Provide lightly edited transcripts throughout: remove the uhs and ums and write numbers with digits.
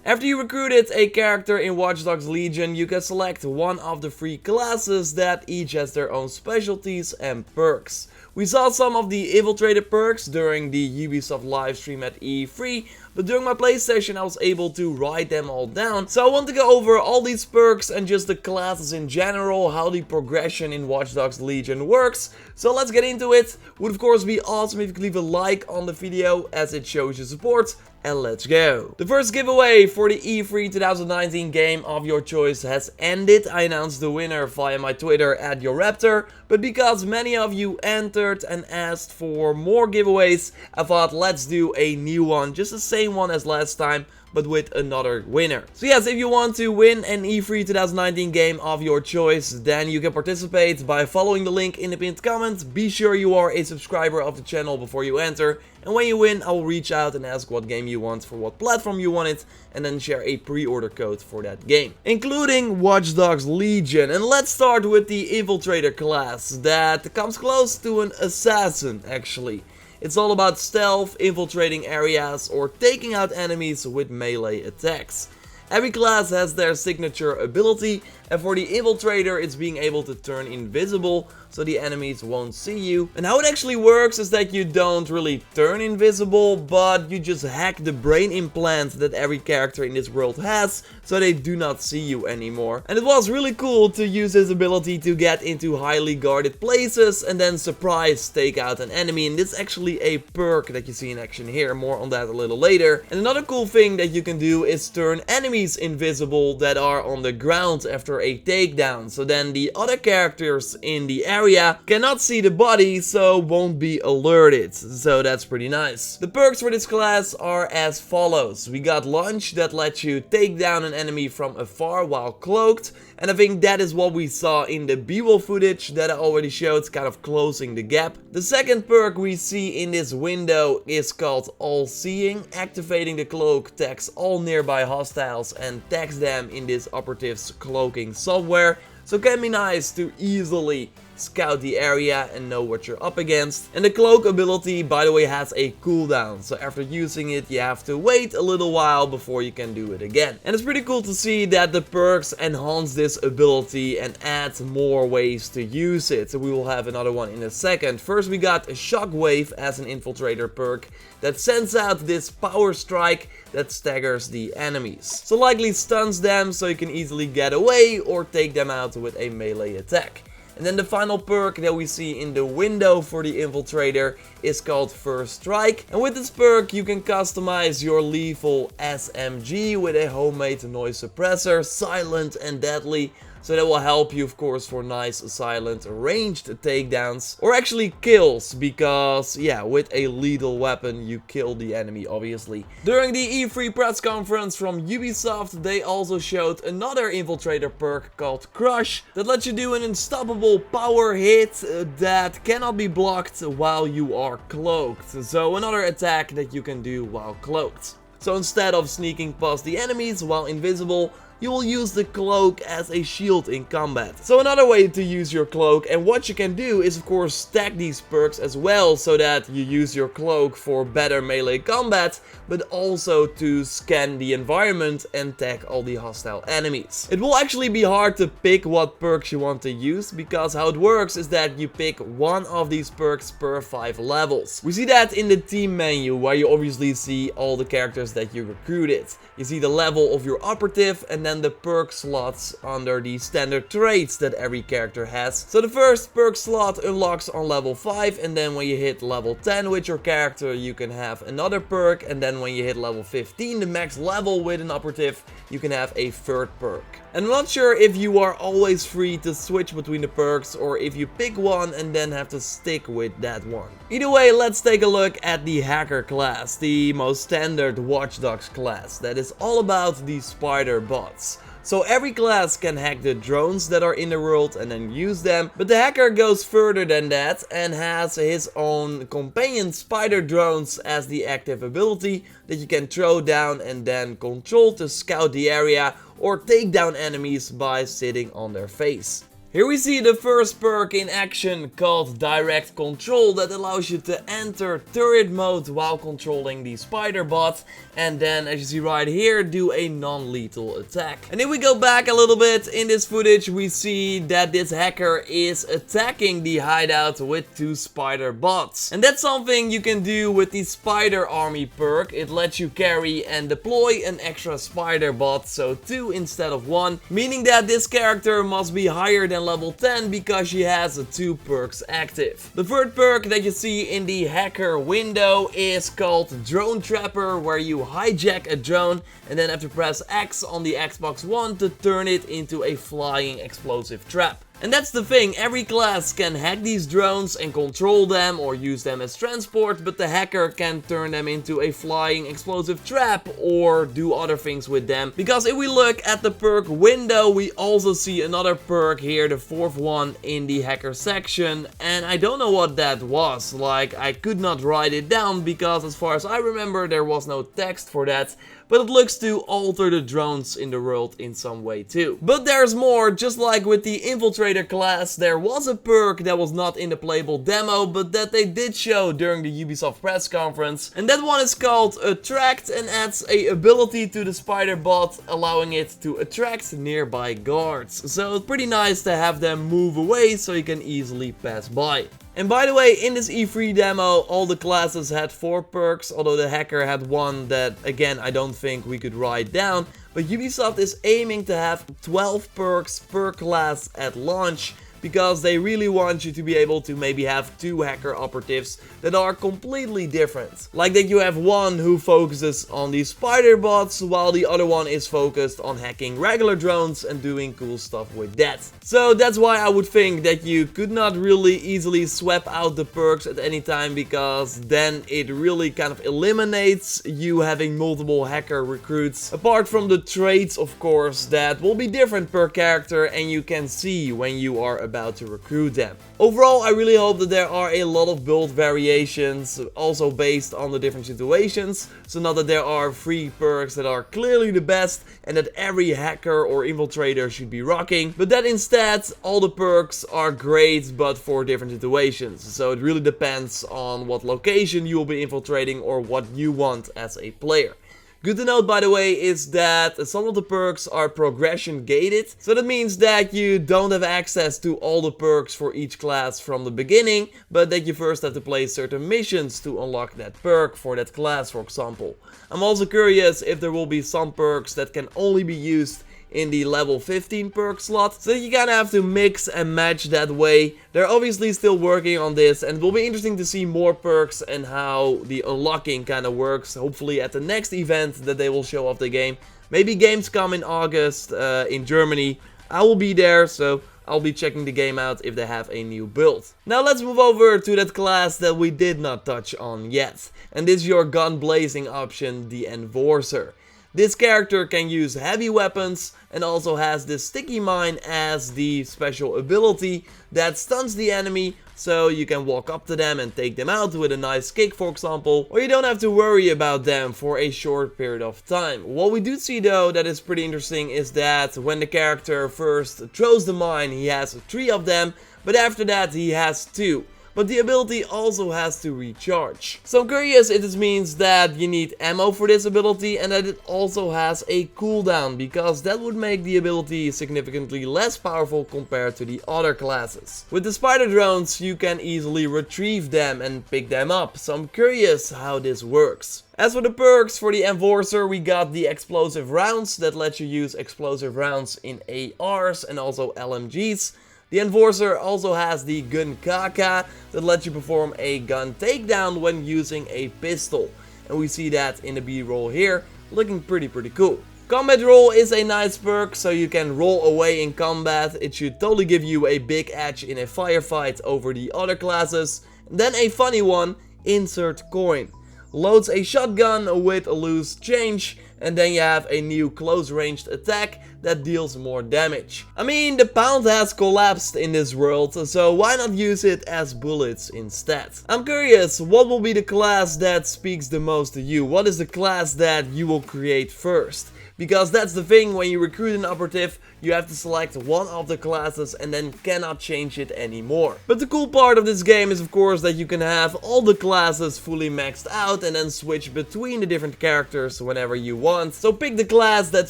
After you recruited a character in Watch Dogs Legion, you can select one of the 3 classes that each has their own specialties and perks. We saw some of the Infiltration Perks during the Ubisoft livestream at E3, but during my play session I was able to write them all down. So I want to go over all these perks and just the classes in general, how the progression in Watch Dogs Legion works. So let's get into it. Would of course be awesome if you could leave a like on the video as it shows your support. And let's go. The first giveaway for the E3 2019 game of your choice has ended. I announced the winner via my Twitter at JorRaptor, but because many of you entered and asked for more giveaways, I thought let's do a new one, just the same one as last time, but with another winner. So yes, if you want to win an E3 2019 game of your choice, then you can participate by following the link in the pinned comment. Be sure you are a subscriber of the channel before you enter, and when you win I will reach out and ask what game you want, for what platform you want it, and then share a pre-order code for that game, including Watch Dogs Legion. And let's start with the Infiltrator class that comes close to an assassin actually. It's all about stealth, infiltrating areas, or taking out enemies with melee attacks. Every class has their signature ability, and for the Infiltrator it's being able to turn invisible so the enemies won't see you. And how it actually works is that you don't really turn invisible, but you just hack the brain implant that every character in this world has so they do not see you anymore. And it was really cool to use this ability to get into highly guarded places and then surprise take out an enemy. And this is actually a perk that you see in action here, more on that a little later. And another cool thing that you can do is turn enemies invisible that are on the ground after a takedown, so then the other characters in the area cannot see the body, so won't be alerted. So that's pretty nice. The perks for this class are as follows. We got Lunge, that lets you take down an enemy from afar while cloaked, and I think that is what we saw in the B-roll footage that I already showed, kind of closing the gap. The second perk we see in this window is called All Seeing. Activating the cloak tags all nearby hostiles and tags them in this operative's cloaking software, so it can be nice to easily scout the area and know what you're up against. And the cloak ability, by the way, has a cooldown, so after using it you have to wait a little while before you can do it again. And it's pretty cool to see that the perks enhance this ability and add more ways to use it. So we will have another one in a second. First we got a Shockwave as an Infiltrator perk that sends out this power strike that staggers the enemies. So likely stuns them so you can easily get away or take them out with a melee attack. And then the final perk that we see in the window for the Infiltrator is called First Strike. And with this perk you can customize your lethal SMG with a homemade noise suppressor, silent and deadly. So that will help you, of course, for nice silent ranged takedowns, or actually kills, because yeah, with a lethal weapon you kill the enemy obviously. During the E3 press conference from Ubisoft, they also showed another Infiltrator perk called Crush that lets you do an unstoppable power hit that cannot be blocked while you are cloaked. So another attack that you can do while cloaked. So instead of sneaking past the enemies while invisible, you will use the cloak as a shield in combat. So another way to use your cloak, and what you can do is of course stack these perks as well, so that you use your cloak for better melee combat, but also to scan the environment and tag all the hostile enemies. It will actually be hard to pick what perks you want to use, because how it works is that you pick one of these perks per 5 levels. We see that in the team menu, where you obviously see all the characters that you recruited. You see the level of your operative, and then the perk slots under the standard traits that every character has. So the first perk slot unlocks on level 5, and then when you hit level 10 with your character you can have another perk, and then when you hit level 15, the max level with an operative, you can have a third perk. And I'm not sure if you are always free to switch between the perks, or if you pick one and then have to stick with that one. Either way, let's take a look at the Hacker class, the most standard Watch Dogs class that is all about the spider bots. So every class can hack the drones that are in the world and then use them, but the hacker goes further than that and has his own companion spider drones as the active ability that you can throw down and then control to scout the area or take down enemies by sitting on their face. Here we see the first perk in action called Direct Control that allows you to enter turret mode while controlling the spider bot, and then as you see right here, do a non-lethal attack. And if we go back a little bit in this footage, we see that this hacker is attacking the hideout with 2 spider bots. And that's something you can do with the Spider Army perk. It lets you carry and deploy an extra spider bot, so 2 instead of 1, meaning that this character must be higher than level 10 because she has 2 perks active. The third perk that you see in the hacker window is called Drone Trapper, where you hijack a drone and then have to press X on the Xbox One to turn it into a flying explosive trap. And that's the thing, every class can hack these drones and control them or use them as transport, but the hacker can turn them into a flying explosive trap or do other things with them. Because if we look at the perk window, we also see another perk here, the 4th one in the hacker section, and I don't know what that was. Like, I could not write it down because as far as I remember there was no text for that. But it looks to alter the drones in the world in some way too. But there's more, just like with the Infiltrator class, there was a perk that was not in the playable demo, but that they did show during the Ubisoft press conference. And that one is called Attract and adds a ability to the spider bot, allowing it to attract nearby guards. So it's pretty nice to have them move away so you can easily pass by. And by the way, in this E3 demo, all the classes had 4 perks, although the hacker had one that, again, I don't think we could write down. But Ubisoft is aiming to have 12 perks per class at launch, because they really want you to be able to maybe have 2 hacker operatives that are completely different. Like that you have one who focuses on the spider bots, while the other one is focused on hacking regular drones and doing cool stuff with that. So that's why I would think that you could not really easily swap out the perks at any time, because then it really kind of eliminates you having multiple hacker recruits. Apart from the traits, of course, that will be different per character and you can see when you are about to recruit them. Overall, I really hope that there are a lot of build variations, also based on the different situations. So not that there are 3 perks that are clearly the best and that every hacker or infiltrator should be rocking, but that instead all the perks are great but for different situations. So it really depends on what location you will be infiltrating or what you want as a player. Good to note, by the way, is that some of the perks are progression gated. So that means that you don't have access to all the perks for each class from the beginning, but that you first have to play certain missions to unlock that perk for that class, for example. I'm also curious if there will be some perks that can only be used in the level 15 perk slot, so you kind of have to mix and match that way. They're obviously still working on this, and it will be interesting to see more perks and how the unlocking kind of works, hopefully at the next event that they will show off the game. Maybe Gamescom in August in Germany. I will be there, so I'll be checking the game out if they have a new build. Now let's move over to that class that we did not touch on yet, and this is your gun blazing option, the Enforcer. This character can use heavy weapons and also has this sticky mine as the special ability that stuns the enemy, so you can walk up to them and take them out with a nice kick, for example, or you don't have to worry about them for a short period of time. What we do see though that is pretty interesting is that when the character first throws the mine, he has 3 of them, but after that he has 2. But the ability also has to recharge. So I'm curious if this means that you need ammo for this ability and that it also has a cooldown, because that would make the ability significantly less powerful compared to the other classes. With the spider drones you can easily retrieve them and pick them up, so I'm curious how this works. As for the perks for the Enforcer, we got the explosive rounds that let you use explosive rounds in ARs and also LMGs. The Enforcer also has the gun Kaka that lets you perform a gun takedown when using a pistol. And we see that in the B-roll here, looking pretty cool. Combat roll is a nice perk, so you can roll away in combat. It should totally give you a big edge in a firefight over the other classes. And then a funny one, insert coin. Loads a shotgun with a loose change, and then you have a new close ranged attack that deals more damage. I mean, the pound has collapsed in this world, so why not use it as bullets instead? I'm curious, what will be the class that speaks the most to you? What is the class that you will create first? because that's the thing, when you recruit an operative, you have to select one of the classes and then cannot change it anymore. But the cool part of this game is of course that you can have all the classes fully maxed out and then switch between the different characters whenever you want. So pick the class that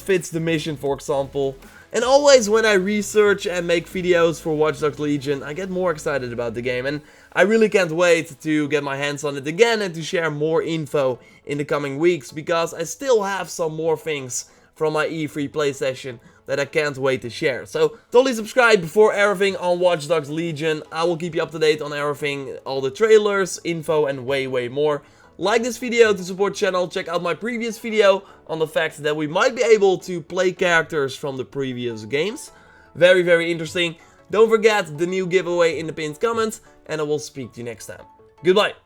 fits the mission, for example. And always when I research and make videos for Watch Dogs Legion, I get more excited about the game, and I really can't wait to get my hands on it again and to share more info in the coming weeks, because I still have some more things from my E3 play session that I can't wait to share. So totally subscribe for everything on Watch Dogs Legion. I will keep you up to date on everything, all the trailers, info and way more. Like this video to support the channel. Check out my previous video on the fact that we might be able to play characters from the previous games. Very interesting. Don't forget the new giveaway in the pinned comments, and I will speak to you next time. Goodbye.